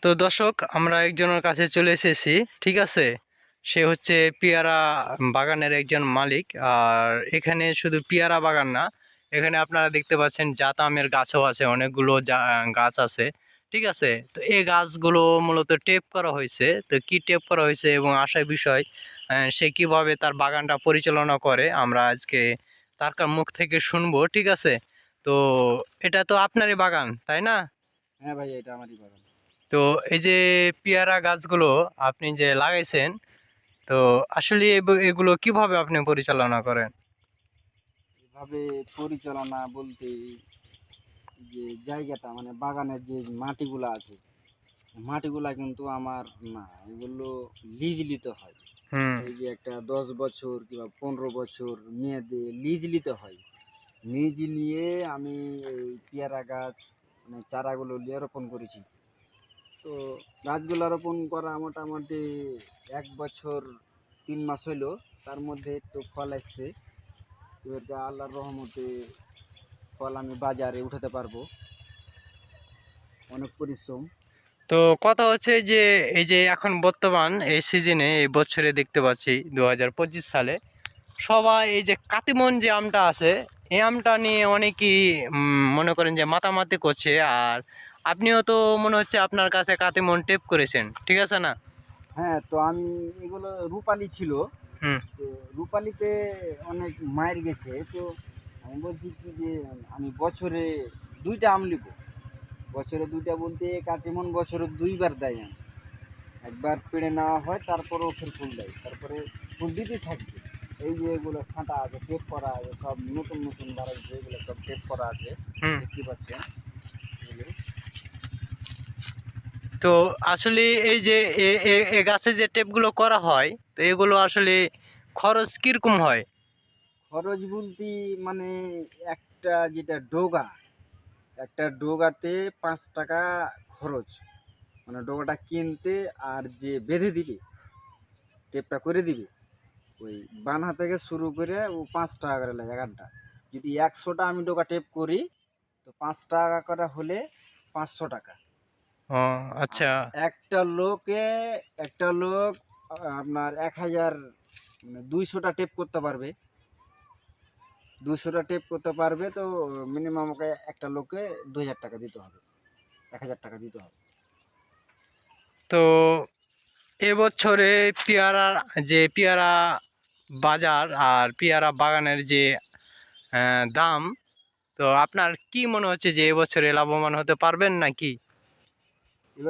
তো দর্শক, আমরা একজনের কাছে চলে এসেছি। ঠিক আছে, সে হচ্ছে পেয়ারা বাগানের একজন মালিক। আর এখানে শুধু পেয়ারা বাগান না, এখানে আপনারা দেখতে পাচ্ছেন জাত আমের গাছও আছে, অনেকগুলো গাছ আছে। ঠিক আছে, তো এই গাছগুলো মূলত টেপ করা হয়েছে। তো কি টেপ করা হয়েছে এবং আসার বিষয়, সে কিভাবে তার বাগানটা পরিচালনা করে, আমরা আজকে তার মুখ থেকে শুনবো। ঠিক আছে, তো এটা তো আপনারই বাগান, তাই না? হ্যাঁ ভাই, এটা আমারই বাগান। তো এই যে পেয়ারা গাছগুলো আপনি যে লাগাইছেন, তো আসলে এগুলো কিভাবে আপনি পরিচালনা করেন? এভাবে পরিচালনা বলতে, যে জায়গাটা মানে বাগানের যে মাটিগুলো আছে, মাটিগুলা কিন্তু আমার না, এগুলো লিজ নিতে হয়। হুম। এই যে একটা 10 বছর কিংবা 15 বছর মেয়াদে লিজ নিতে হয়। লিজ নিয়ে আমি এই পেয়ারা গাছ মানে চারাগুলো নিয়ে রোপণ করেছি। তো গাছগুলো রোপণ করা মোটামুটি 1 বছর 3 মাস হইলো। তার মধ্যে একটু ফল আসছে। এবারটা আল্লাহর রহমতে ফল আমি বাজারে উঠাতে পারবো। অনেক পরিশ্রম। তো কথা হচ্ছে যে এই যে এখন বর্তমান এই সিজনে, এই বছরে দেখতে পাচ্ছি 2025 সালে সবাই এই যে কাতিমন যে আমটা আছে, এই আমটা নিয়ে অনেকেই মনে করেন যে মাতামাতি করছে। আর আপনিও তো মনে হচ্ছে আপনার কাছে কাতিমন টেপ করেছেন, ঠিক আছে না? হ্যাঁ, তো আমি এগুলো রূপালি ছিল। হুম। তো রূপালিতে অনেক মায়ের গেছে। তো আমি বলছি কি যে আমি বছরে 2টা আম নিব। বছরে 2টা বলতে কাটিমন বছরে 2বার দেয় আম। একবার পেড়ে নেওয়া হয়, তারপরেও ফের ফুল দেয়, তারপরে ফুল দিতেই থাকবে। এই যে এগুলো ছাঁটা আছে, টেপ করা আছে, সব নতুন নতুন বাড়াইছে, এগুলো সব টেপ করা আছে, হুম। দেখতে পাচ্ছেন এগুলো। তো আসলে এই যে এ গাছে যে টেপগুলো করা হয়, তো এগুলো আসলে খরচ কিরকম হয়? খরচ বলতে মানে একটা যেটা ডোগা, একটা ডোগাতে 5 টাকা খরচ। মানে ডোগাটা কিনতে, আর যে বেঁধে দিবে, টেপটা করে দিবে, ওই বানা থেকে শুরু করে ও 5 টাকা করে লাগে গানটা। যদি 100টা আমি ডোকা টেপ করি, তো 5 টাকা করে হলে 500 টাকা। ও, আর আচ্ছা। একটা লোক আপনার 1000 মানে 200টা টেপ করতে পারবে। 200টা টেপ করতে পারবে, তো মিনিমাম ওকে একটা লোককে 2000 টাকা দিতে হবে, 1000 টাকা দিতে হবে। তো এবছরে পেয়ারার যে পেয়ারা বাজার আর পেয়ারা বাগানের যে দাম, তো আপনার কি মনে হচ্ছে যে এবছরে লাভবান হতে পারবেন নাকি?